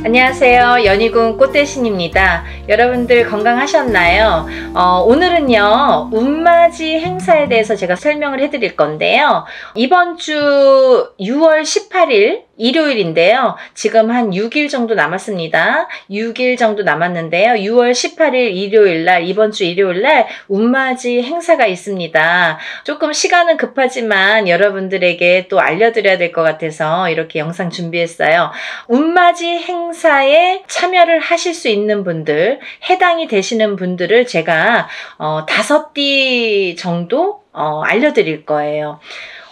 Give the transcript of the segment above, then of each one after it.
안녕하세요. 연희군 꽃대신입니다. 여러분들 건강하셨나요? 오늘은요, 운맞이 행사에 대해서 제가 설명을 해드릴 건데요. 이번 주 6월 18일 일요일인데요. 지금 한 6일 정도 남았습니다. 6일 정도 남았는데요. 6월 18일 일요일날, 이번 주 일요일날 운맞이 행사가 있습니다. 조금 시간은 급하지만 여러분들에게 또 알려드려야 될 것 같아서 이렇게 영상 준비했어요. 운맞이 행사에 참여를 하실 수 있는 분들, 해당이 되시는 분들을 제가 5띠 정도 알려드릴 거예요.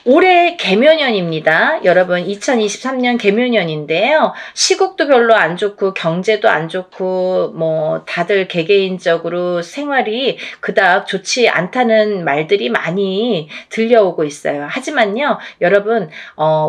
올해 개묘년입니다. 여러분 2023년 개묘년인데요. 시국도 별로 안 좋고 경제도 안 좋고 뭐 다들 개개인적으로 생활이 그닥 좋지 않다는 말들이 많이 들려오고 있어요. 하지만요. 여러분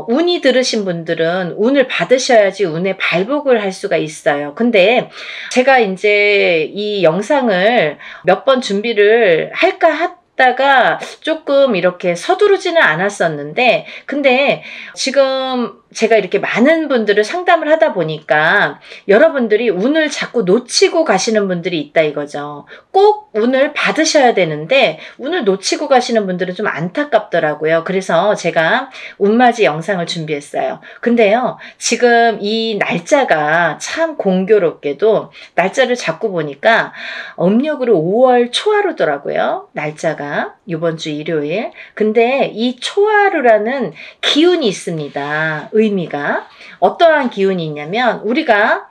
운이 들으신 분들은 운을 받으셔야지 운의 발복을 할 수가 있어요. 근데 제가 이제 이 영상을 몇 번 준비를 할까 다가 조금 이렇게 서두르지는 않았었는데, 근데 지금 제가 이렇게 많은 분들을 상담을 하다 보니까 여러분들이 운을 자꾸 놓치고 가시는 분들이 있다 이거죠. 꼭 운을 받으셔야 되는데 운을 놓치고 가시는 분들은 좀 안타깝더라고요. 그래서 제가 운맞이 영상을 준비했어요. 근데요, 지금 이 날짜가 참 공교롭게도 날짜를 잡고 보니까 음력으로 5월 초하루더라고요. 날짜가 이번 주 일요일. 근데 이 초하루라는 기운이 있습니다. 의미가 어떠한 기운이 있냐면, 우리가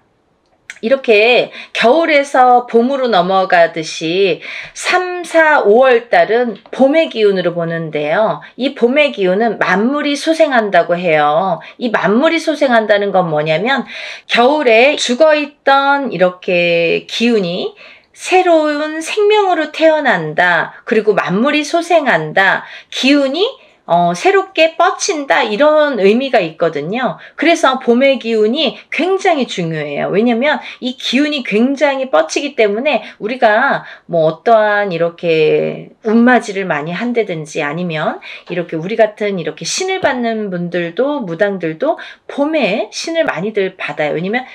이렇게 겨울에서 봄으로 넘어가듯이 3, 4, 5월 달은 봄의 기운으로 보는데요. 이 봄의 기운은 만물이 소생한다고 해요. 이 만물이 소생한다는 건 뭐냐면, 겨울에 죽어있던 이렇게 기운이 새로운 생명으로 태어난다. 그리고 만물이 소생한다. 기운이 새롭게 뻗친다, 이런 의미가 있거든요. 그래서 봄의 기운이 굉장히 중요해요. 왜냐면 이 기운이 굉장히 뻗치기 때문에 우리가 뭐 어떠한 이렇게 운맞이를 많이 한다든지 아니면 이렇게 우리 같은 이렇게 신을 받는 분들도, 무당들도 봄에 신을 많이들 받아요. 왜냐면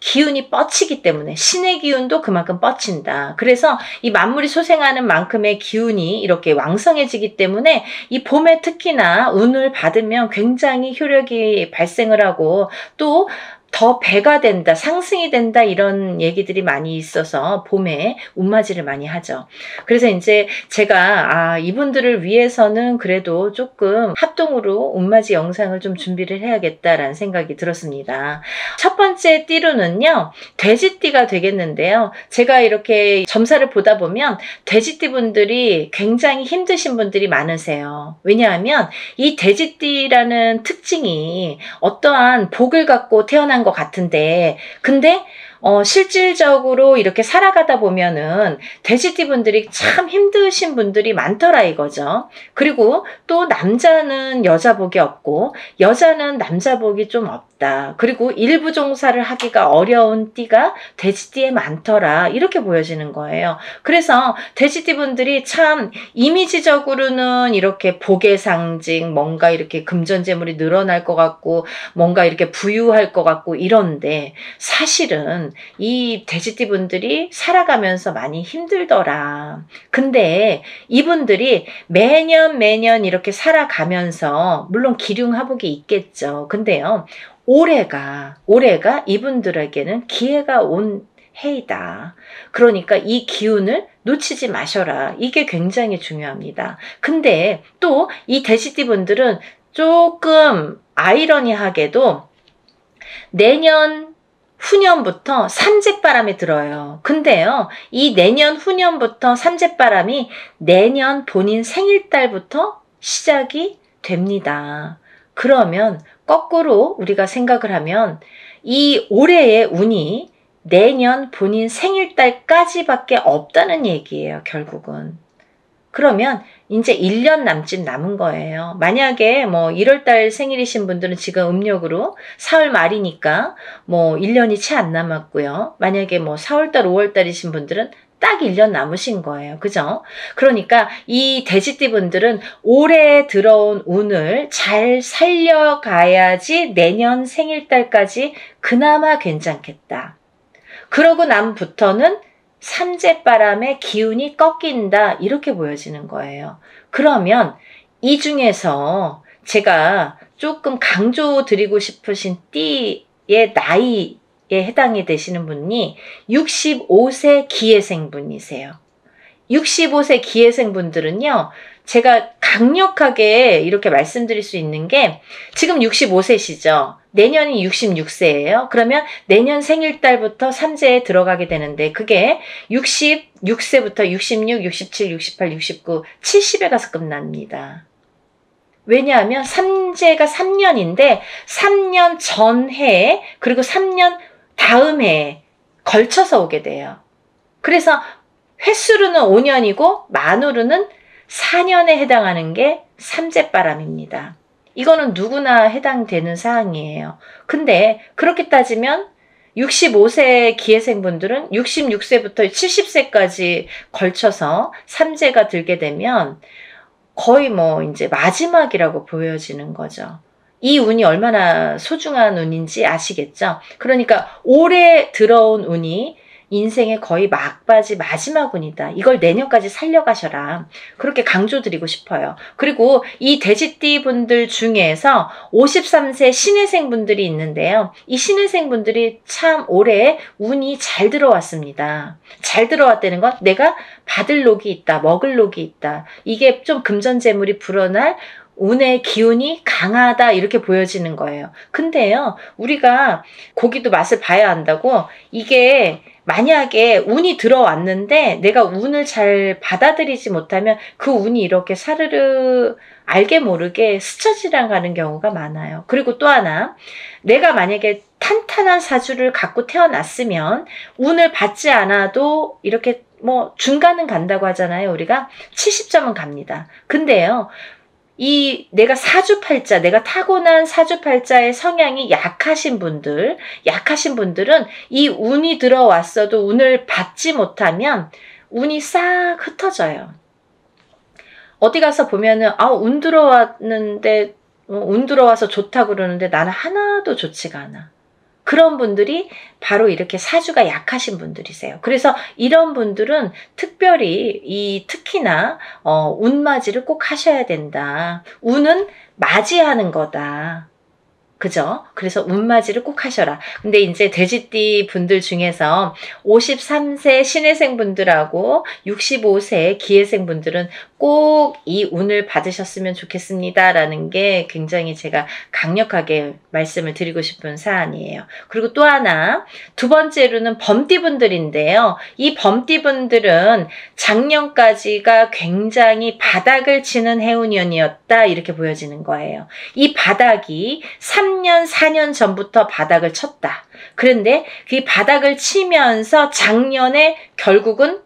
기운이 뻗치기 때문에, 신의 기운도 그만큼 뻗친다. 그래서 이 만물이 소생하는 만큼의 기운이 이렇게 왕성해지기 때문에 이 봄에 특히나 운을 받으면 굉장히 효력이 발생을 하고 또 더 배가 된다, 상승이 된다, 이런 얘기들이 많이 있어서 봄에 운맞이를 많이 하죠. 그래서 이제 제가 이분들을 위해서는 그래도 조금 합동으로 운맞이 영상을 좀 준비를 해야겠다라는 생각이 들었습니다. 첫 번째 띠로는요, 돼지띠가 되겠는데요. 제가 이렇게 점사를 보다 보면 돼지띠 분들이 굉장히 힘드신 분들이 많으세요. 왜냐하면 이 돼지띠라는 특징이 어떠한 복을 갖고 태어난 것 같은데, 근데 실질적으로 이렇게 살아가다 보면은 돼지띠 분들이 참 힘드신 분들이 많더라 이거죠. 그리고 또 남자는 여자 복이 없고 여자는 남자 복이 좀 없다. 그리고 일부 종사를 하기가 어려운 띠가 돼지띠에 많더라, 이렇게 보여지는 거예요. 그래서 돼지띠 분들이 참 이미지적으로는 이렇게 복의 상징, 뭔가 이렇게 금전재물이 늘어날 것 같고 뭔가 이렇게 부유할 것 같고 이런데, 사실은 이 돼지띠 분들이 살아가면서 많이 힘들더라. 근데 이분들이 매년 이렇게 살아가면서 물론 기륭하복이 있겠죠. 근데요, 올해가 이분들에게는 기회가 온 해이다. 그러니까 이 기운을 놓치지 마셔라. 이게 굉장히 중요합니다. 근데 또 이 돼지띠 분들은 조금 아이러니하게도 내년 후년부터 삼재바람이 들어요. 근데요, 이 내년 후년부터 삼재바람이 내년 본인 생일달부터 시작이 됩니다. 그러면 거꾸로 우리가 생각을 하면 이 올해의 운이 내년 본인 생일달까지밖에 없다는 얘기예요, 결국은. 그러면 이제 1년 남짓 남은 거예요. 만약에 뭐 1월달 생일이신 분들은 지금 음력으로 4월 말이니까 뭐 1년이 채 안 남았고요. 만약에 뭐 4월달, 5월달이신 분들은 딱 1년 남으신 거예요. 그죠? 그러니까 이 돼지띠 분들은 올해 들어온 운을 잘 살려가야지 내년 생일달까지 그나마 괜찮겠다. 그러고 남부터는 삼재바람의 기운이 꺾인다, 이렇게 보여지는 거예요. 그러면 이 중에서 제가 조금 강조드리고 싶으신 띠의 나이에 해당이 되시는 분이 65세 기해생분이세요. 65세 기해생분들은요, 제가 강력하게 이렇게 말씀드릴 수 있는 게, 지금 65세시죠. 내년이 66세예요. 그러면 내년 생일달부터 삼재에 들어가게 되는데, 그게 66세부터 66, 67, 68, 69, 70에 가서 끝납니다. 왜냐하면 삼재가 3년인데 3년 전해 그리고 3년 다음 해에 걸쳐서 오게 돼요. 그래서 횟수로는 5년이고 만으로는 4년에 해당하는 게 삼재바람입니다. 이거는 누구나 해당되는 사항이에요. 근데 그렇게 따지면 65세 기해생분들은 66세부터 70세까지 걸쳐서 삼재가 들게 되면 거의 뭐 이제 마지막이라고 보여지는 거죠. 이 운이 얼마나 소중한 운인지 아시겠죠? 그러니까 올해 들어온 운이 인생의 거의 막바지 마지막 운이다. 이걸 내년까지 살려가셔라. 그렇게 강조드리고 싶어요. 그리고 이 돼지띠 분들 중에서 53세 신해생 분들이 있는데요. 이 신해생 분들이 참 올해 운이 잘 들어왔습니다. 잘 들어왔다는 건 내가 받을 녹이 있다, 먹을 녹이 있다. 이게 좀 금전재물이 불어날 운의 기운이 강하다, 이렇게 보여지는 거예요. 근데요, 우리가 고기도 맛을 봐야 한다고, 이게 만약에 운이 들어왔는데 내가 운을 잘 받아들이지 못하면 그 운이 이렇게 사르르 알게 모르게 스쳐 지나가는 경우가 많아요. 그리고 또 하나, 내가 만약에 탄탄한 사주를 갖고 태어났으면 운을 받지 않아도 이렇게 뭐 중간은 간다고 하잖아요. 우리가 70점은 갑니다. 근데요, 이 내가 사주팔자, 내가 타고난 사주팔자의 성향이 약하신 분들은 이 운이 들어왔어도 운을 받지 못하면 운이 싹 흩어져요. 어디 가서 보면은 운 들어왔는데 운 들어와서 좋다고 그러는데 나는 하나도 좋지가 않아. 그런 분들이 바로 이렇게 사주가 약하신 분들이세요. 그래서 이런 분들은 특별히 특히나 운맞이를 꼭 하셔야 된다. 운은 맞이하는 거다. 그죠? 그래서 운맞이를 꼭 하셔라. 근데 이제 돼지띠 분들 중에서 53세 신해생 분들하고 65세 기해생 분들은 꼭 이 운을 받으셨으면 좋겠습니다. 라는 게 굉장히 제가 강력하게 말씀을 드리고 싶은 사안이에요. 그리고 또 하나, 두 번째로는 범띠 분들인데요. 이 범띠 분들은 작년까지가 굉장히 바닥을 치는 해운년이었다, 이렇게 보여지는 거예요. 이 바닥이 3년, 4년 전부터 바닥을 쳤다. 그런데 그 바닥을 치면서 작년에 결국은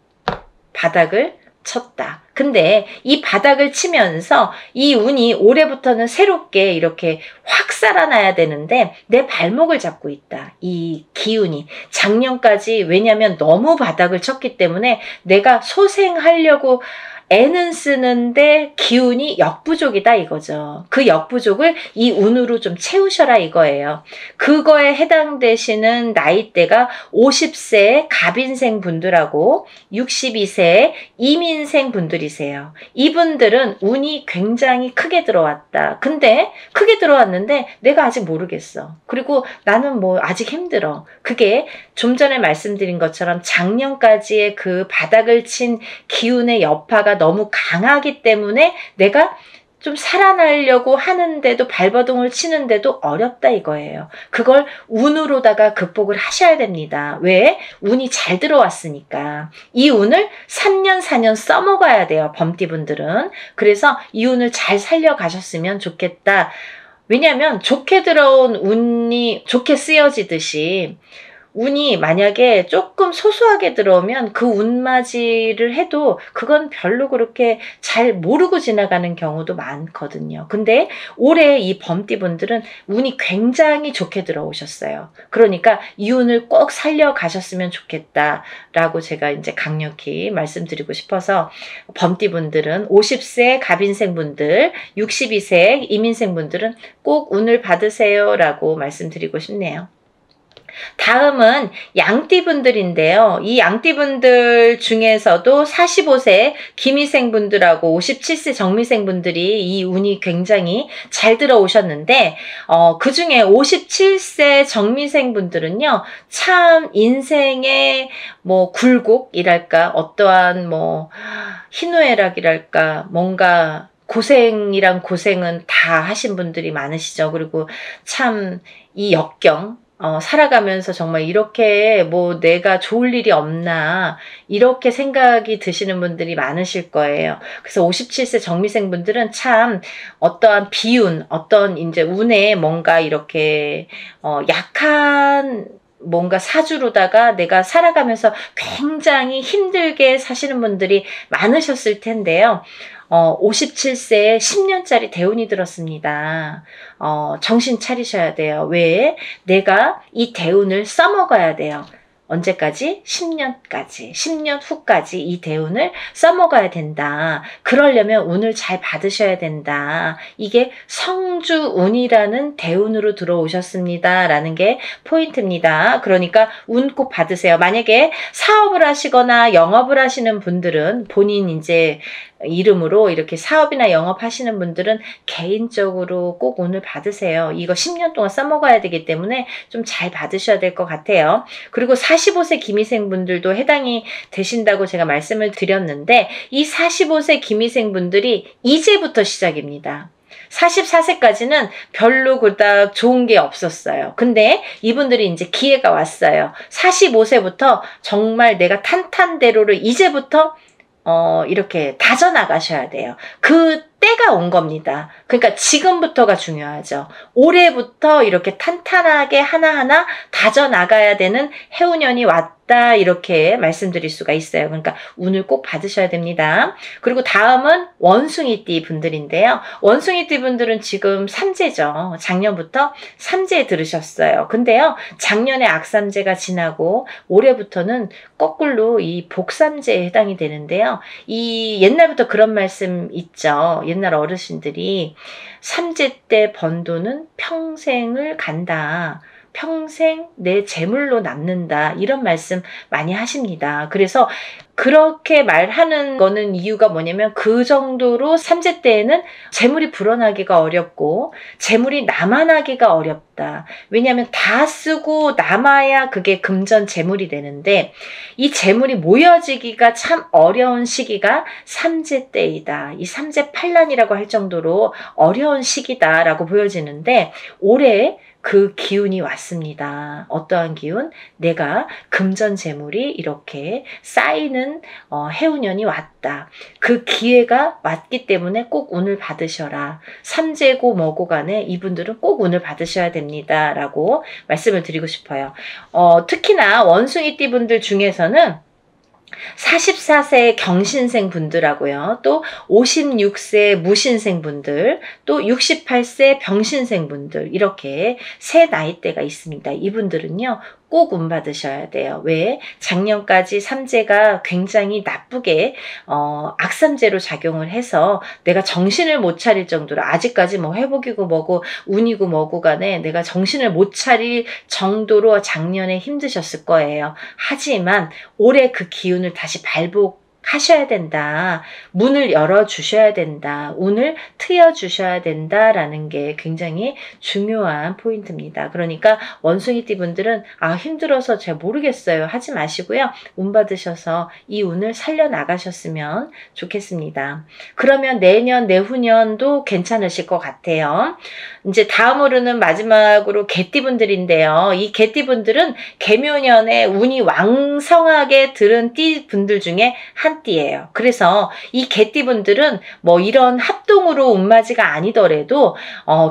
바닥을 쳤다. 근데 이 바닥을 치면서 이 운이 올해부터는 새롭게 이렇게 확 살아나야 되는데 내 발목을 잡고 있다. 이 기운이. 작년까지, 왜냐면 너무 바닥을 쳤기 때문에 내가 소생하려고 애는 쓰는데 기운이 역부족이다, 이거죠. 그 역부족을 이 운으로 좀 채우셔라, 이거예요. 그거에 해당되시는 나이대가 50세 갑인생 분들하고 62세 이민생 분들이세요. 이분들은 운이 굉장히 크게 들어왔다. 근데 크게 들어왔는데 내가 아직 모르겠어. 그리고 나는 뭐 아직 힘들어. 그게 좀 전에 말씀드린 것처럼 작년까지의 그 바닥을 친 기운의 여파가 너무 강하기 때문에 내가 좀 살아나려고 하는데도, 발버둥을 치는데도 어렵다, 이거예요. 그걸 운으로다가 극복을 하셔야 됩니다. 왜? 운이 잘 들어왔으니까. 이 운을 3년, 4년 써먹어야 돼요, 범띠분들은. 그래서 이 운을 잘 살려가셨으면 좋겠다. 왜냐하면 좋게 들어온 운이 좋게 쓰여지듯이 운이 만약에 조금 소소하게 들어오면 그 운맞이를 해도 그건 별로 그렇게 잘 모르고 지나가는 경우도 많거든요. 근데 올해 이 범띠분들은 운이 굉장히 좋게 들어오셨어요. 그러니까 이 운을 꼭 살려가셨으면 좋겠다라고 제가 이제 강력히 말씀드리고 싶어서 범띠분들은 50세 갑인생분들, 62세 이민생분들은 꼭 운을 받으세요라고 말씀드리고 싶네요. 다음은 양띠분들인데요. 이 양띠분들 중에서도 45세 기미생분들하고 57세 정미생분들이 이 운이 굉장히 잘 들어오셨는데 그 중에 57세 정미생분들은요. 참 인생의 뭐 굴곡이랄까 어떠한 뭐 희노애락이랄까 뭔가 고생이란 고생은 다 하신 분들이 많으시죠. 그리고 참 이 역경 살아가면서 정말 이렇게 뭐 내가 좋을 일이 없나 이렇게 생각이 드시는 분들이 많으실 거예요. 그래서 57세 정미생 분들은 참 어떠한 비운, 어떤 이제 운에 뭔가 이렇게 약한 뭔가 사주로다가 내가 살아가면서 굉장히 힘들게 사시는 분들이 많으셨을 텐데요. 57세에 10년짜리 대운이 들었습니다. 정신 차리셔야 돼요. 왜? 내가 이 대운을 써먹어야 돼요. 언제까지? 10년까지. 10년 후까지 이 대운을 써먹어야 된다. 그러려면 운을 잘 받으셔야 된다. 이게 성주운이라는 대운으로 들어오셨습니다. 라는 게 포인트입니다. 그러니까 운 꼭 받으세요. 만약에 사업을 하시거나 영업을 하시는 분들은 본인 이제 이름으로 이렇게 사업이나 영업하시는 분들은 개인적으로 꼭 운을 받으세요. 이거 10년 동안 써먹어야 되기 때문에 좀 잘 받으셔야 될 것 같아요. 그리고 45세 기미생 분들도 해당이 되신다고 제가 말씀을 드렸는데 이 45세 기미생 분들이 이제부터 시작입니다. 44세까지는 별로 그닥 좋은 게 없었어요. 근데 이분들이 이제 기회가 왔어요. 45세부터 정말 내가 탄탄대로를 이제부터 이렇게 다져나가셔야 돼요. 그 때가 온 겁니다. 그러니까 지금부터가 중요하죠. 올해부터 이렇게 탄탄하게 하나하나 다져나가야 되는 해운년이 왔다 이렇게 말씀드릴 수가 있어요. 그러니까 운을 꼭 받으셔야 됩니다. 그리고 다음은 원숭이띠 분들인데요. 원숭이띠 분들은 지금 삼재죠. 작년부터 삼재에 들으셨어요. 근데요. 작년에 악삼재가 지나고 올해부터는 거꾸로 이 복삼재에 해당이 되는데요. 이 옛날부터 그런 말씀 있죠. 옛날 어르신들이 삼재 때 번 돈은 평생을 간다. 평생 내 재물로 남는다. 이런 말씀 많이 하십니다. 그래서 그렇게 말하는 거는 이유가 뭐냐면 그 정도로 삼재 때에는 재물이 불어나기가 어렵고 재물이 남아나기가 어렵다. 왜냐하면 다 쓰고 남아야 그게 금전 재물이 되는데 이 재물이 모여지기가 참 어려운 시기가 삼재 때이다. 이 삼재 팔란이라고 할 정도로 어려운 시기다라고 보여지는데 올해 그 기운이 왔습니다. 어떠한 기운? 내가 금전 재물이 이렇게 쌓이는 해운년이 왔다. 그 기회가 왔기 때문에 꼭 운을 받으셔라. 삼재고 뭐고 간에 이분들은 꼭 운을 받으셔야 됩니다. 라고 말씀을 드리고 싶어요. 특히나 원숭이띠 분들 중에서는 44세 경신생 분들하고요. 또 56세 무신생 분들, 또 68세 병신생 분들 이렇게 세 나이대가 있습니다. 이분들은요. 꼭 운 받으셔야 돼요. 왜? 작년까지 삼재가 굉장히 나쁘게 악삼재로 작용을 해서 내가 정신을 못 차릴 정도로 아직까지 뭐 회복이고 뭐고 운이고 뭐고 간에 내가 정신을 못 차릴 정도로 작년에 힘드셨을 거예요. 하지만 올해 그 기운을 다시 발복하셔야 된다. 문을 열어주셔야 된다. 운을 트여주셔야 된다라는 게 굉장히 중요한 포인트입니다. 그러니까 원숭이띠 분들은 힘들어서 잘 모르겠어요. 하지 마시고요. 운 받으셔서 이 운을 살려나가셨으면 좋겠습니다. 그러면 내년, 내후년도 괜찮으실 것 같아요. 이제 다음으로는 마지막으로 개띠 분들인데요. 이 개띠 분들은 개묘년에 운이 왕성하게 들은 띠 분들 중에 한 개만띠예요. 그래서 이 개띠분들은 뭐 이런 합동으로 운맞이가 아니더라도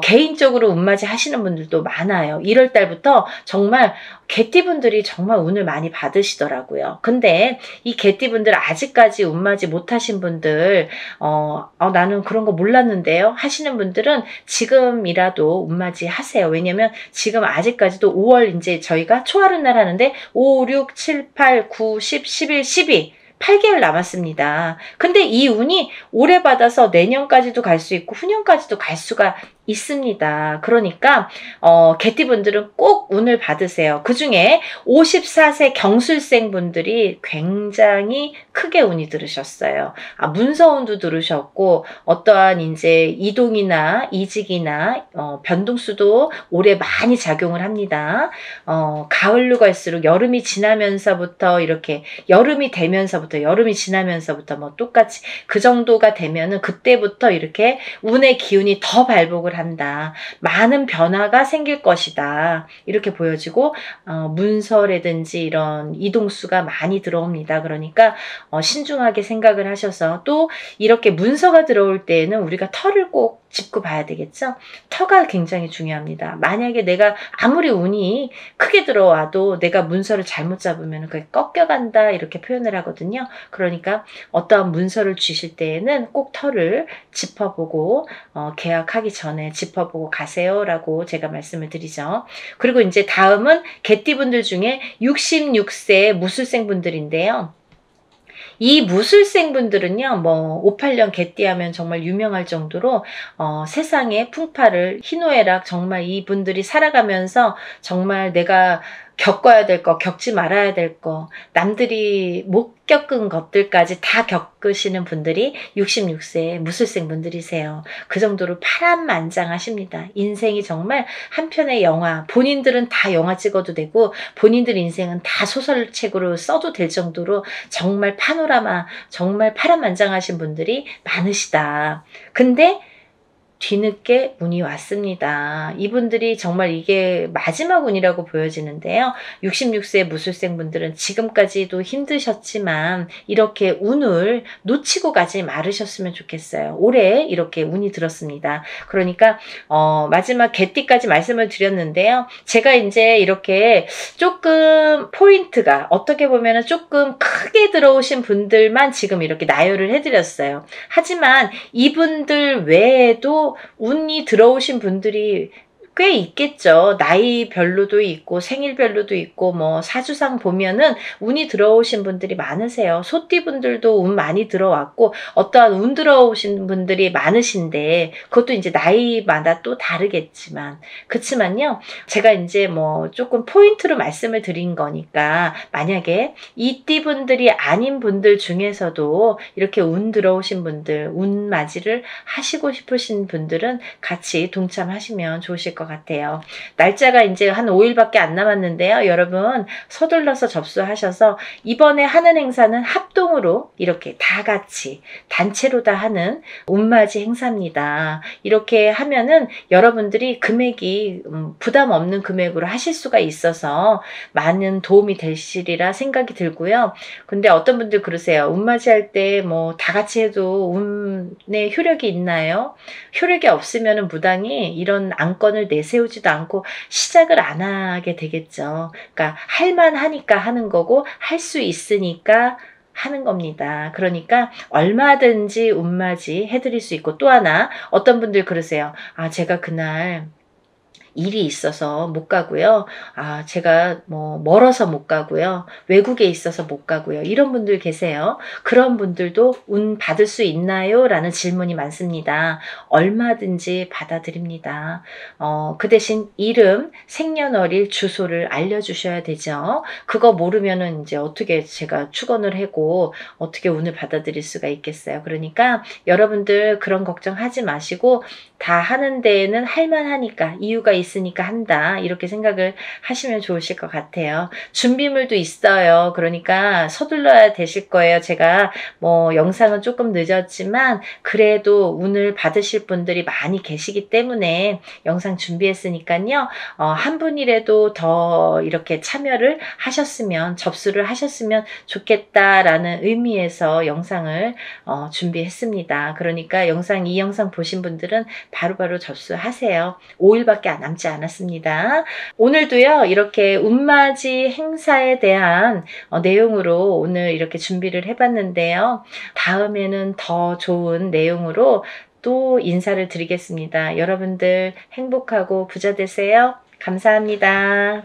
개인적으로 운맞이 하시는 분들도 많아요. 1월 달부터 정말 개띠분들이 정말 운을 많이 받으시더라고요. 근데 이 개띠분들 아직까지 운맞이 못하신 분들 나는 그런 거 몰랐는데요 하시는 분들은 지금이라도 운맞이 하세요. 왜냐면 지금 아직까지도 5월 이제 저희가 초하루 날 하는데 5, 6, 7, 8, 9, 10, 11, 12 8개월 남았습니다. 근데 이 운이 올해 받아서 내년까지도 갈 수 있고 후년까지도 갈 수가 있습니다. 그러니까 개띠분들은 꼭 운을 받으세요. 그 중에 54세 경술생 분들이 굉장히 크게 운이 들으셨어요. 문서운도 들으셨고 어떠한 이제 이동이나 이직이나 변동수도 올해 많이 작용을 합니다. 가을로 갈수록 여름이 지나면서부터 이렇게 여름이 지나면서부터 뭐 똑같이 그 정도가 되면은 그때부터 이렇게 운의 기운이 더 발복을 한다. 많은 변화가 생길 것이다. 이렇게 보여지고 문서라든지 이런 이동수가 많이 들어옵니다. 그러니까 신중하게 생각을 하셔서 또 이렇게 문서가 들어올 때에는 우리가 터를 꼭 짚고 봐야 되겠죠. 터가 굉장히 중요합니다. 만약에 내가 아무리 운이 크게 들어와도 내가 문서를 잘못 잡으면 그게 꺾여간다 이렇게 표현을 하거든요. 그러니까 어떠한 문서를 주실 때에는 꼭 터를 짚어보고 계약하기 전에 짚어보고 가세요라고 제가 말씀을 드리죠. 그리고 이제 다음은 개띠분들 중에 66세 무술생 분들인데요. 이 무술생 분들은요, 뭐 58년 개띠하면 정말 유명할 정도로 세상의 풍파를 희노애락 정말 이분들이 살아가면서 정말 내가 겪어야 될 거, 겪지 말아야 될 거, 남들이 못 겪은 것들까지 다 겪으시는 분들이 66세 무술생 분들이세요. 그 정도로 파란만장하십니다. 인생이 정말 한 편의 영화, 본인들은 다 영화 찍어도 되고 본인들 인생은 다 소설책으로 써도 될 정도로 정말 파노라마, 정말 파란만장하신 분들이 많으시다. 근데 뒤늦게 운이 왔습니다. 이분들이 정말 이게 마지막 운이라고 보여지는데요. 66세 무술생 분들은 지금까지도 힘드셨지만 이렇게 운을 놓치고 가지 말으셨으면 좋겠어요. 올해 이렇게 운이 들었습니다. 그러니까 마지막 개띠까지 말씀을 드렸는데요. 제가 이제 이렇게 조금 포인트가 어떻게 보면 조금 크게 들어오신 분들만 지금 이렇게 나열을 해드렸어요. 하지만 이분들 외에도 운이 들어오신 분들이 꽤 있겠죠. 나이별로도 있고 생일별로도 있고 뭐 사주상 보면은 운이 들어오신 분들이 많으세요. 소띠분들도 운 많이 들어왔고 어떠한 운 들어오신 분들이 많으신데 그것도 이제 나이마다 또 다르겠지만 그렇지만요. 제가 이제 뭐 조금 포인트로 말씀을 드린 거니까 만약에 이 띠분들이 아닌 분들 중에서도 이렇게 운 들어오신 분들 운 맞이를 하시고 싶으신 분들은 같이 동참하시면 좋으실 것 같아요. 날짜가 이제 한 5일밖에 안 남았는데요. 여러분 서둘러서 접수하셔서 이번에 하는 행사는 합동으로 이렇게 다 같이 단체로 다 하는 운맞이 행사입니다. 이렇게 하면은 여러분들이 금액이 부담 없는 금액으로 하실 수가 있어서 많은 도움이 되시리라 생각이 들고요. 근데 어떤 분들 그러세요. 운맞이 할 때 뭐 다 같이 해도 운의 효력이 있나요? 효력이 없으면 무당이 이런 안건을 내세우지도 않고 시작을 안 하게 되겠죠. 그러니까 할만하니까 하는 거고 할 수 있으니까 하는 겁니다. 그러니까 얼마든지 운맞이 해드릴 수 있고 또 하나 어떤 분들 그러세요. 제가 그날 일이 있어서 못 가고요. 제가 뭐 멀어서 못 가고요. 외국에 있어서 못 가고요. 이런 분들 계세요. 그런 분들도 운 받을 수 있나요? 라는 질문이 많습니다. 얼마든지 받아드립니다. 그 대신 이름, 생년월일, 주소를 알려주셔야 되죠. 그거 모르면은 이제 어떻게 제가 축원을 하고 어떻게 운을 받아들일 수가 있겠어요. 그러니까 여러분들 그런 걱정하지 마시고 다 하는 데에는 할만하니까 이유가 있으니까 한다, 이렇게 생각을 하시면 좋으실 것 같아요. 준비물도 있어요. 그러니까 서둘러야 되실 거예요. 제가 뭐 영상은 조금 늦었지만 그래도 운을 받으실 분들이 많이 계시기 때문에 영상 준비했으니까요. 한 분이라도 더 이렇게 참여를 하셨으면, 접수를 하셨으면 좋겠다라는 의미에서 영상을 준비했습니다. 그러니까 이 영상 보신 분들은 바로바로 접수하세요. 5일밖에 남지 않았습니다. 오늘도요, 이렇게 운맞이 행사에 대한 내용으로 오늘 이렇게 준비를 해봤는데요. 다음에는 더 좋은 내용으로 또 인사를 드리겠습니다. 여러분들 행복하고 부자 되세요. 감사합니다.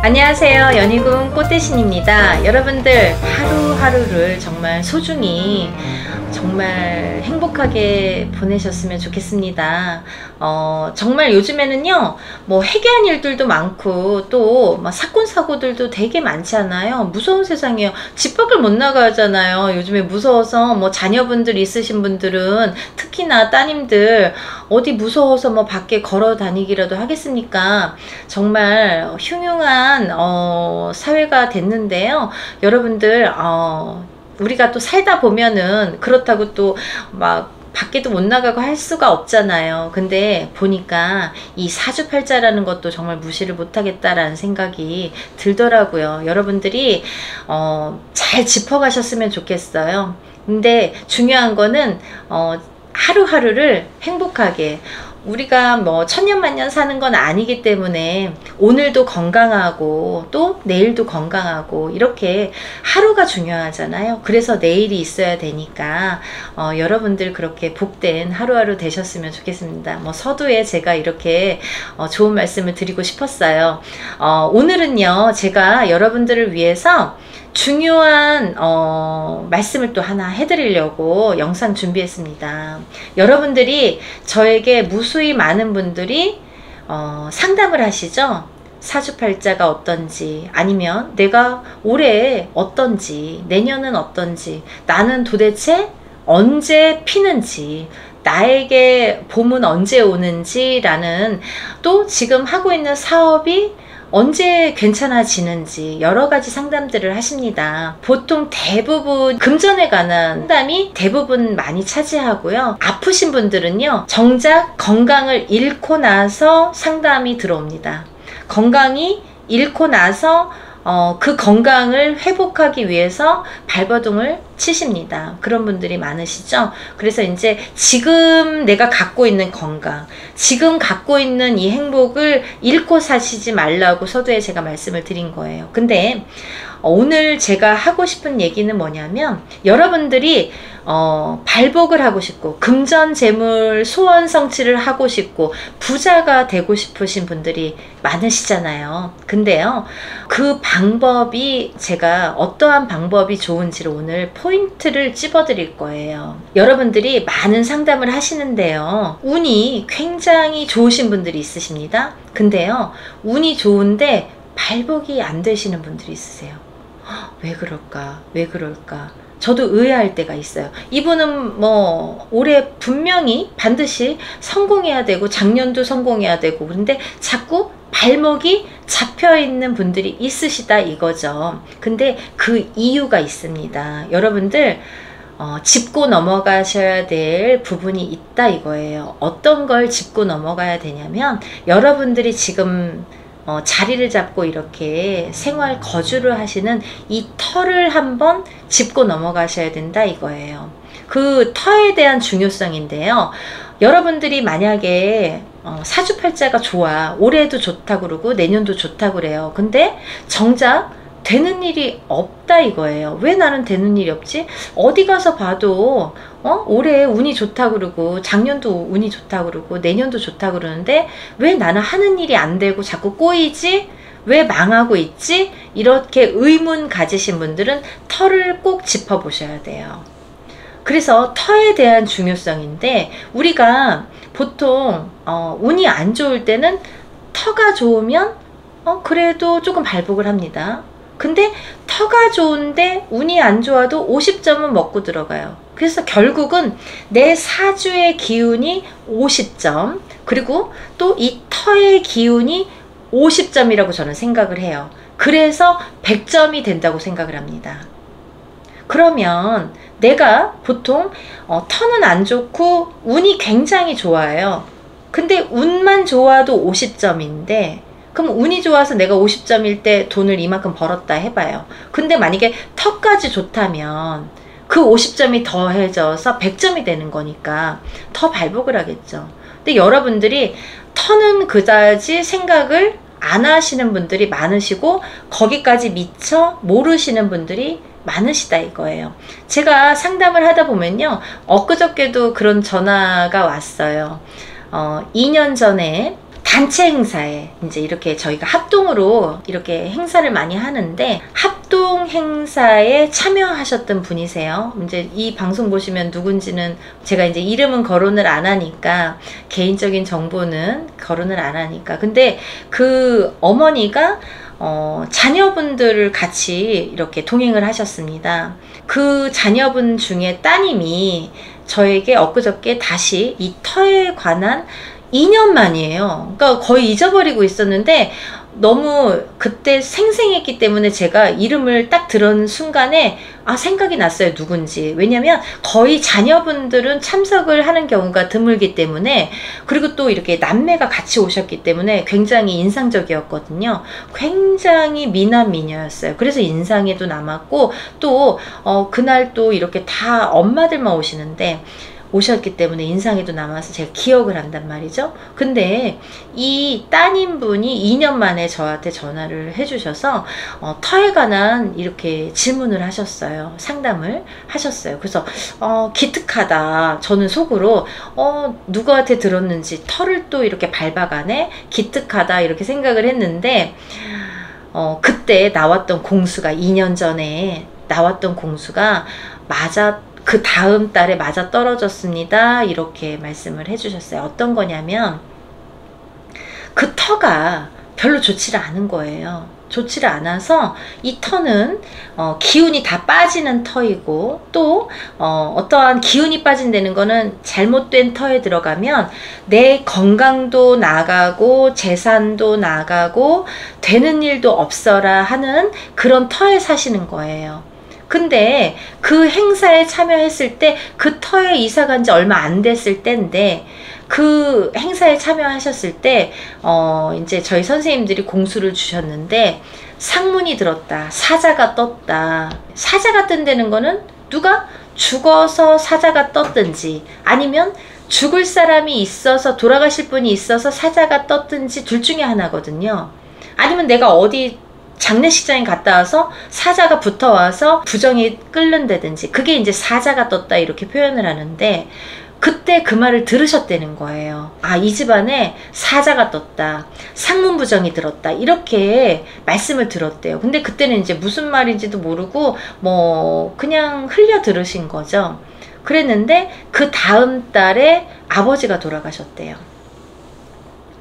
안녕하세요. 연희궁 꽃대신입니다. 여러분들 하루하루를 정말 소중히, 정말 행복하게 보내셨으면 좋겠습니다. 정말 요즘에는요, 뭐 해괴한 일들도 많고 또 막 사건 사고들도 되게 많잖아요. 무서운 세상이에요. 집 밖을 못 나가잖아요. 요즘에 무서워서, 뭐 자녀분들 있으신 분들은 특히나 따님들 어디 무서워서 뭐 밖에 걸어 다니기라도 하겠습니까? 정말 흉흉한 사회가 됐는데요. 여러분들 우리가 또 살다 보면은 그렇다고 또 막 밖에도 못 나가고 할 수가 없잖아요. 근데 보니까 이 사주팔자라는 것도 정말 무시를 못하겠다라는 생각이 들더라고요. 여러분들이 잘 짚어가셨으면 좋겠어요. 근데 중요한 거는 하루하루를 행복하게, 우리가 뭐 천년만년 사는 건 아니기 때문에 오늘도 건강하고 또 내일도 건강하고 이렇게 하루가 중요하잖아요. 그래서 내일이 있어야 되니까 여러분들 그렇게 복된 하루하루 되셨으면 좋겠습니다. 뭐 서두에 제가 이렇게 좋은 말씀을 드리고 싶었어요. 오늘은요, 제가 여러분들을 위해서 중요한 말씀을 또 하나 해드리려고 영상 준비했습니다. 여러분들이 저에게 무수히 많은 분들이 상담을 하시죠. 사주팔자가 어떤지, 아니면 내가 올해 어떤지, 내년은 어떤지, 나는 도대체 언제 피는지, 나에게 봄은 언제 오는지 라는, 또 지금 하고 있는 사업이 언제 괜찮아지는지 여러 가지 상담들을 하십니다. 보통 대부분 금전에 관한 상담이 대부분 많이 차지하고요. 아프신 분들은요, 정작 건강을 잃고 나서 상담이 들어옵니다. 건강이 잃고 나서 그 건강을 회복하기 위해서 발버둥을 치십니다. 그런 분들이 많으시죠. 그래서 이제 지금 내가 갖고 있는 건강, 지금 갖고 있는 이 행복을 잃고 사시지 말라고 서두에 제가 말씀을 드린 거예요. 근데 오늘 제가 하고 싶은 얘기는 뭐냐면, 여러분들이 발복을 하고 싶고 금전 재물 소원 성취를 하고 싶고 부자가 되고 싶으신 분들이 많으시잖아요. 근데요, 그 방법이, 제가 어떠한 방법이 좋은지를 오늘 포인트를 찝어 드릴 거예요. 여러분들이 많은 상담을 하시는데요, 운이 굉장히 좋으신 분들이 있으십니다. 근데요, 운이 좋은데 발복이 안 되시는 분들이 있으세요. 왜 그럴까? 왜 그럴까? 저도 의아할 때가 있어요. 이분은 뭐 올해 분명히 반드시 성공해야 되고 작년도 성공해야 되고, 그런데 자꾸 발목이 잡혀 있는 분들이 있으시다 이거죠. 근데 그 이유가 있습니다. 여러분들 짚고 넘어가셔야 될 부분이 있다 이거예요. 어떤 걸 짚고 넘어가야 되냐면, 여러분들이 지금 자리를 잡고 이렇게 생활 거주를 하시는 이 터를 한번 짚고 넘어가셔야 된다 이거예요. 그 터에 대한 중요성인데요, 여러분들이 만약에 사주팔자가 좋아, 올해도 좋다 그러고 내년도 좋다 그래요. 근데 정작 되는 일이 없다 이거예요. 왜 나는 되는 일이 없지? 어디 가서 봐도 올해 운이 좋다 그러고 작년도 운이 좋다 그러고 내년도 좋다 그러는데 왜 나는 하는 일이 안 되고 자꾸 꼬이지? 왜 망하고 있지? 이렇게 의문 가지신 분들은 터를 꼭 짚어 보셔야 돼요. 그래서 터에 대한 중요성인데, 우리가 보통 운이 안 좋을 때는 터가 좋으면 그래도 조금 발복을 합니다. 근데 터가 좋은데 운이 안 좋아도 50점은 먹고 들어가요. 그래서 결국은 내 사주의 기운이 50점, 그리고 또 이 터의 기운이 50점이라고 저는 생각을 해요. 그래서 100점이 된다고 생각을 합니다. 그러면 내가 보통 터는 안 좋고 운이 굉장히 좋아요. 근데 운만 좋아도 50점인데 그럼 운이 좋아서 내가 50점일 때 돈을 이만큼 벌었다 해봐요. 근데 만약에 터까지 좋다면 그 50점이 더해져서 100점이 되는 거니까 더 발복을 하겠죠. 근데 여러분들이 터는 그다지 생각을 안 하시는 분들이 많으시고 거기까지 미처 모르시는 분들이 많으시다 이거예요. 제가 상담을 하다 보면요, 엊그저께도 그런 전화가 왔어요. 2년 전에 단체 행사에 이제 이렇게 저희가 합동으로 이렇게 행사를 많이 하는데 합동 행사에 참여하셨던 분이세요. 이제 이 방송 보시면 누군지는 제가 이제 이름은 거론을 안 하니까, 개인적인 정보는 거론을 안 하니까. 근데 그 어머니가 자녀분들을 같이 이렇게 동행을 하셨습니다. 그 자녀분 중에 따님이 저에게 엊그저께 다시 이 터에 관한 2년 만이에요. 그러니까 거의 잊어버리고 있었는데 너무 그때 생생했기 때문에 제가 이름을 딱 들은 순간에 생각이 났어요. 누군지. 왜냐면 거의 자녀분들은 참석을 하는 경우가 드물기 때문에, 그리고 또 이렇게 남매가 같이 오셨기 때문에 굉장히 인상적이었거든요. 굉장히 미남 미녀였어요. 그래서 인상에도 남았고, 또 그날 또 이렇게 다 엄마들만 오셨기 때문에 인상에도 남아서 제가 기억을 한단 말이죠. 근데 이 따님분이 2년 만에 저한테 전화를 해주셔서 터에 관한 이렇게 질문을 하셨어요. 상담을 하셨어요. 그래서 기특하다. 저는 속으로 누구한테 들었는지 터를 또 이렇게 밟아가네, 기특하다 이렇게 생각을 했는데, 그때 나왔던 공수가 2년 전에 나왔던 공수가 그 다음 달에 맞아 떨어졌습니다. 이렇게 말씀을 해주셨어요. 어떤 거냐면 그 터가 별로 좋지를 않은 거예요. 좋지를 않아서 이 터는 기운이 다 빠지는 터이고, 또 어떠한 기운이 빠진다는 거는 잘못된 터에 들어가면 내 건강도 나가고 재산도 나가고 되는 일도 없어라 하는 그런 터에 사시는 거예요. 근데 그 행사에 참여했을 때 그 터에 이사 간 지 얼마 안 됐을 때인데, 그 행사에 참여하셨을 때 이제 저희 선생님들이 공수를 주셨는데 상문이 들었다, 사자가 떴다. 사자가 뜬다는 거는 누가 죽어서 사자가 떴든지, 아니면 죽을 사람이 있어서, 돌아가실 분이 있어서 사자가 떴든지 둘 중에 하나거든요. 아니면 내가 어디 장례식장에 갔다 와서 사자가 붙어와서 부정이 끓는다든지, 그게 이제 사자가 떴다 이렇게 표현을 하는데, 그때 그 말을 들으셨다는 거예요. 이 집안에 사자가 떴다, 상문 부정이 들었다, 이렇게 말씀을 들었대요. 근데 그때는 이제 무슨 말인지도 모르고 그냥 흘려 들으신 거죠. 그랬는데 그 다음 달에 아버지가 돌아가셨대요.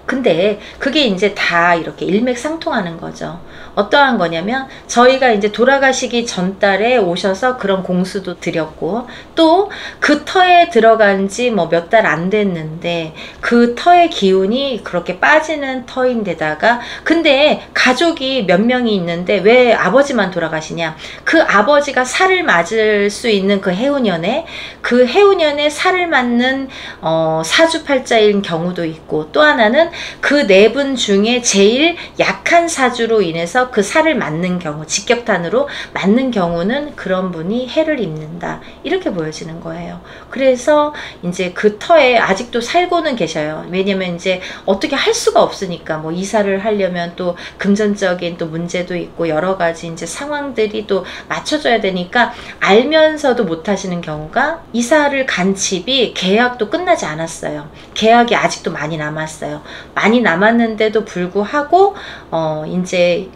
근데 그게 이제 다 이렇게 일맥상통하는 거죠. 어떠한 거냐면, 저희가 이제 돌아가시기 전달에 오셔서 그런 공수도 드렸고, 또 그 터에 들어간 지 몇 달 안 됐는데 그 터의 기운이 그렇게 빠지는 터인데다가, 근데 가족이 몇 명이 있는데 왜 아버지만 돌아가시냐, 그 아버지가 살을 맞을 수 있는 그 해운년에 살을 맞는 사주팔자인 경우도 있고, 또 하나는 그 네 분 중에 제일 약한 사주로 인해서 그 살을 맞는 경우, 직격탄으로 맞는 경우는 그런 분이 해를 입는다, 이렇게 보여지는 거예요. 그래서 이제 그 터에 아직도 살고는 계셔요. 왜냐면 이제 어떻게 할 수가 없으니까, 이사를 하려면 또 금전적인 또 문제도 있고 여러 가지 이제 상황들이 또 맞춰져야 되니까 알면서도 못 하시는 경우가, 이사를 간 집이 계약도 끝나지 않았어요. 계약이 아직도 많이 남았어요. 많이 남았는데도 불구하고 이제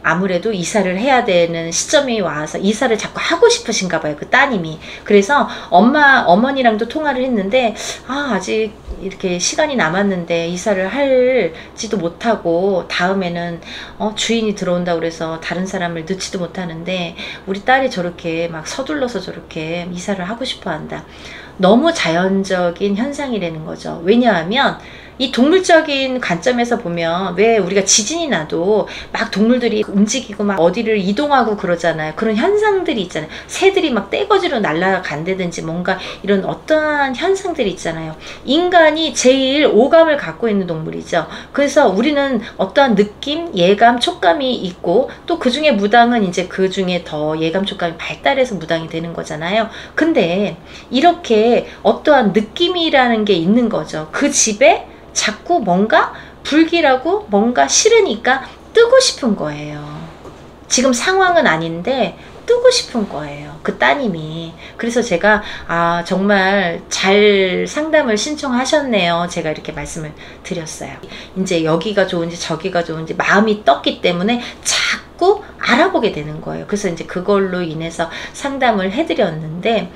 아무래도 이사를 해야 되는 시점이 와서 이사를 자꾸 하고 싶으신가 봐요. 그 따님이. 그래서 어머니랑도 통화를 했는데 아직 이렇게 시간이 남았는데 이사를 할지도 못하고 다음에는 주인이 들어온다고 그래서 다른 사람을 넣지도 못하는데 우리 딸이 저렇게 막 서둘러서 저렇게 이사를 하고 싶어 한다. 너무 자연적인 현상이라는 거죠. 왜냐하면 이 동물적인 관점에서 보면 왜 우리가 지진이 나도 막 동물들이 움직이고 막 어디를 이동하고 그러잖아요. 그런 현상들이 있잖아요. 새들이 막 떼거지로 날아간다든지 뭔가 이런 어떠한 현상들이 있잖아요. 인간이 제일 오감을 갖고 있는 동물이죠. 그래서 우리는 어떠한 느낌, 예감, 촉감이 있고 또 그 중에 무당은 이제 그 중에 더 예감, 촉감이 발달해서 무당이 되는 거잖아요. 근데 이렇게 어떠한 느낌이라는 게 있는 거죠. 그 집에 자꾸 뭔가 불길하고 뭔가 싫으니까 뜨고 싶은 거예요. 지금 상황은 아닌데 뜨고 싶은 거예요. 그 따님이. 그래서 제가 정말 잘 상담을 신청하셨네요. 제가 이렇게 말씀을 드렸어요. 이제 여기가 좋은지 저기가 좋은지 마음이 떴기 때문에 자꾸 알아보게 되는 거예요. 그래서 이제 그걸로 인해서 상담을 해드렸는데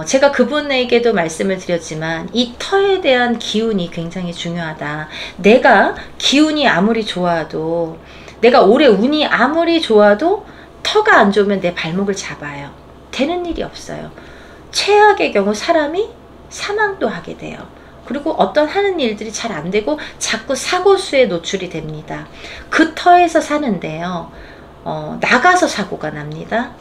제가 그분에게도 말씀을 드렸지만 이 터에 대한 기운이 굉장히 중요하다. 내가 기운이 아무리 좋아도 내가 올해 운이 아무리 좋아도 터가 안 좋으면 내 발목을 잡아요. 되는 일이 없어요. 최악의 경우 사람이 사망도 하게 돼요. 그리고 어떤 하는 일들이 잘 안 되고 자꾸 사고수에 노출이 됩니다. 그 터에서 사는데요. 나가서 사고가 납니다.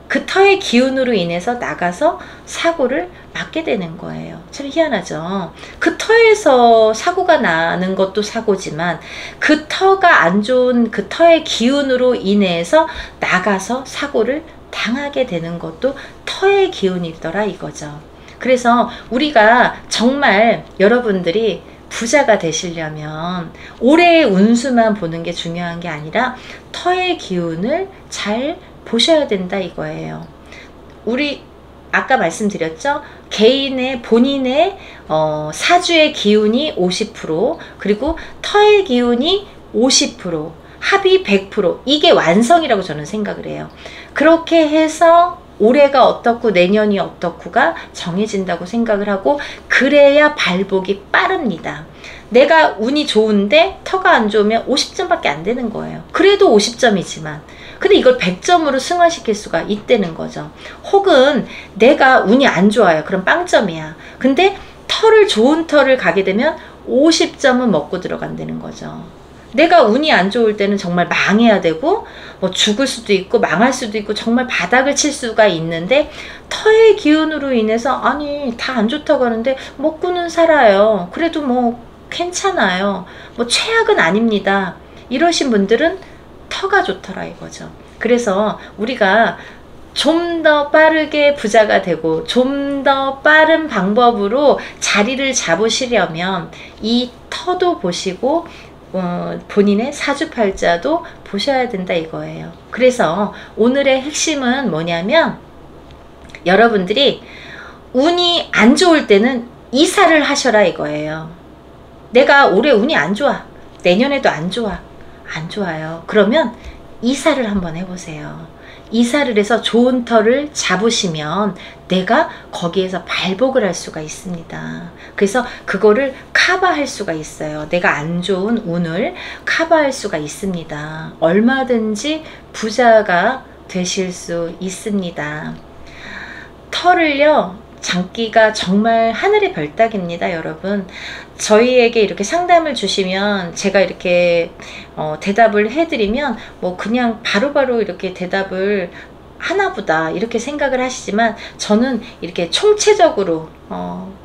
그 터의 기운으로 인해서 나가서 사고를 맞게 되는 거예요. 참 희한하죠. 그 터에서 사고가 나는 것도 사고지만 그 터가 안 좋은 그 터의 기운으로 인해서 나가서 사고를 당하게 되는 것도 터의 기운이더라 이거죠. 그래서 우리가 정말 여러분들이 부자가 되시려면 올해의 운수만 보는 게 중요한 게 아니라 터의 기운을 잘 보셔야 된다 이거예요. 우리 아까 말씀드렸죠? 개인의 본인의 사주의 기운이 50% 그리고 터의 기운이 50% 합이 100% 이게 완성이라고 저는 생각을 해요. 그렇게 해서 올해가 어떻고 내년이 어떻고가 정해진다고 생각을 하고 그래야 발복이 빠릅니다. 내가 운이 좋은데 터가 안 좋으면 50점밖에 안 되는 거예요. 그래도 50점이지만 근데 이걸 100점으로 승화시킬 수가 있다는 거죠. 혹은 내가 운이 안 좋아요. 그럼 빵점이야. 근데 좋은 터를 가게 되면 50점은 먹고 들어간다는 거죠. 내가 운이 안 좋을 때는 정말 망해야 되고 뭐 죽을 수도 있고 망할 수도 있고 정말 바닥을 칠 수가 있는데 터의 기운으로 인해서 아니 다 안 좋다고 하는데 먹고는 살아요. 그래도 뭐 괜찮아요. 뭐 최악은 아닙니다. 이러신 분들은 터가 좋더라 이거죠. 그래서 우리가 좀 더 빠르게 부자가 되고 좀 더 빠른 방법으로 자리를 잡으시려면 이 터도 보시고 본인의 사주팔자도 보셔야 된다 이거예요. 그래서 오늘의 핵심은 뭐냐면 여러분들이 운이 안 좋을 때는 이사를 하셔라 이거예요. 내가 올해 운이 안 좋아. 내년에도 안 좋아. 안 좋아요. 그러면 이사를 한번 해보세요. 이사를 해서 좋은 터를 잡으시면 내가 거기에서 발복을 할 수가 있습니다. 그래서 그거를 커버할 수가 있어요. 내가 안 좋은 운을 커버할 수가 있습니다. 얼마든지 부자가 되실 수 있습니다. 터를요. 장기가 정말 하늘의 별따기입니다 여러분. 저희에게 이렇게 상담을 주시면 제가 이렇게 대답을 해드리면 뭐 그냥 바로바로 이렇게 대답을 하나보다 이렇게 생각을 하시지만 저는 이렇게 총체적으로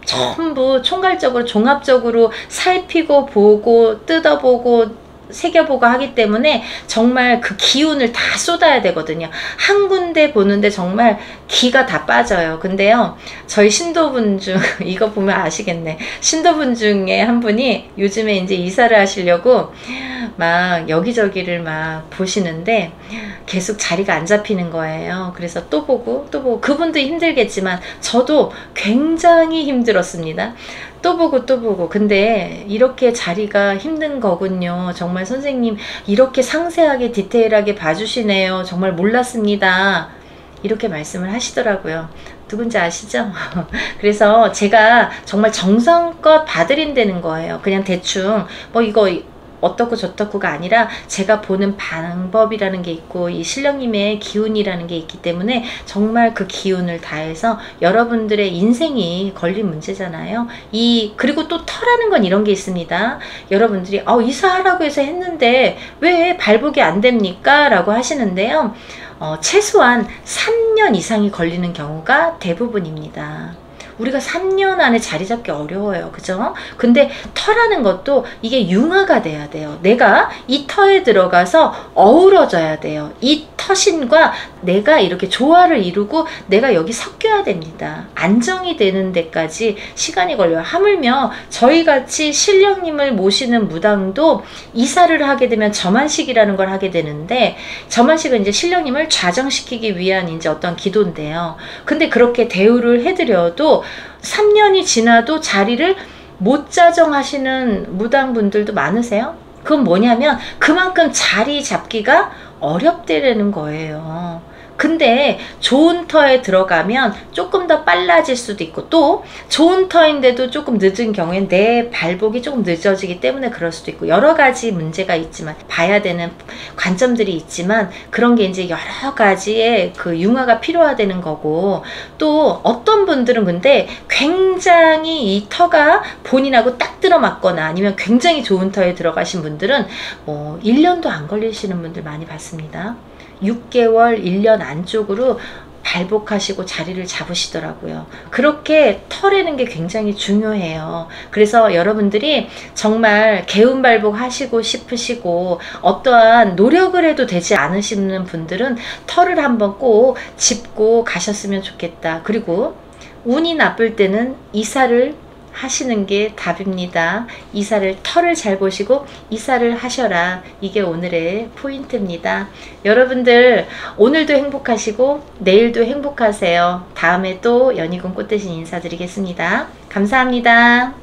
전부 총괄적으로 종합적으로 살피고 보고 뜯어보고 새겨보고 하기 때문에 정말 그 기운을 다 쏟아야 되거든요. 한 군데 보는데 정말 기가 다 빠져요. 근데요 저희 신도분 중 이거 보면 아시겠네. 신도분 중에 한 분이 요즘에 이제 이사를 하시려고 막 여기저기를 막 보시는데 계속 자리가 안 잡히는 거예요. 그래서 또 보고 또 보고, 그분도 힘들겠지만 저도 굉장히 힘들었습니다. 또 보고 또 보고. 근데 이렇게 자리가 힘든 거군요. 정말 선생님 이렇게 상세하게 디테일하게 봐주시네요. 정말 몰랐습니다. 이렇게 말씀을 하시더라고요. 누군지 아시죠? 그래서 제가 정말 정성껏 봐드린다는 거예요. 그냥 대충 뭐 이거 어떻고 저떻고가 아니라 제가 보는 방법이라는 게 있고 이 신령님의 기운이라는 게 있기 때문에 정말 그 기운을 다해서 여러분들의 인생이 걸린 문제잖아요. 그리고 또 터라는 건 이런 게 있습니다. 여러분들이 이사하라고 해서 했는데 왜 발복이 안 됩니까? 라고 하시는데요. 최소한 3년 이상이 걸리는 경우가 대부분입니다. 우리가 3년 안에 자리 잡기 어려워요. 그죠? 근데 터라는 것도 이게 융화가 돼야 돼요. 내가 이 터에 들어가서 어우러져야 돼요. 이 터신과 내가 이렇게 조화를 이루고 내가 여기 섞여야 됩니다. 안정이 되는 데까지 시간이 걸려요. 하물며 저희같이 신령님을 모시는 무당도 이사를 하게 되면 점안식이라는 걸 하게 되는데, 점안식은 이제 신령님을 좌정시키기 위한 이제 어떤 기도인데요. 근데 그렇게 대우를 해드려도 3년이 지나도 자리를 못 자정하시는 무당분들도 많으세요. 그건 뭐냐면 그만큼 자리 잡기가 어렵다는 거예요. 근데 좋은 터에 들어가면 조금 더 빨라질 수도 있고, 또 좋은 터인데도 조금 늦은 경우엔 내 발복이 조금 늦어지기 때문에 그럴 수도 있고, 여러 가지 문제가 있지만 봐야 되는 관점들이 있지만, 그런 게 이제 여러 가지의 그 융화가 필요하다는 거고, 또 어떤 분들은 근데 굉장히 이 터가 본인하고 딱 들어맞거나 아니면 굉장히 좋은 터에 들어가신 분들은 뭐 1년도 안 걸리시는 분들 많이 봤습니다. 6개월, 1년 안쪽으로 발복하시고 자리를 잡으시더라고요. 그렇게 털에는 게 굉장히 중요해요. 그래서 여러분들이 정말 개운발복 하시고 싶으시고 어떠한 노력을 해도 되지 않으시는 분들은 털을 한번 꼭 짚고 가셨으면 좋겠다. 그리고 운이 나쁠 때는 이사를 하시는 게 답입니다. 이사를, 터를 잘 보시고 이사를 하셔라. 이게 오늘의 포인트입니다. 여러분들 오늘도 행복하시고 내일도 행복하세요. 다음에 또 연희군 꽃대신 인사드리겠습니다. 감사합니다.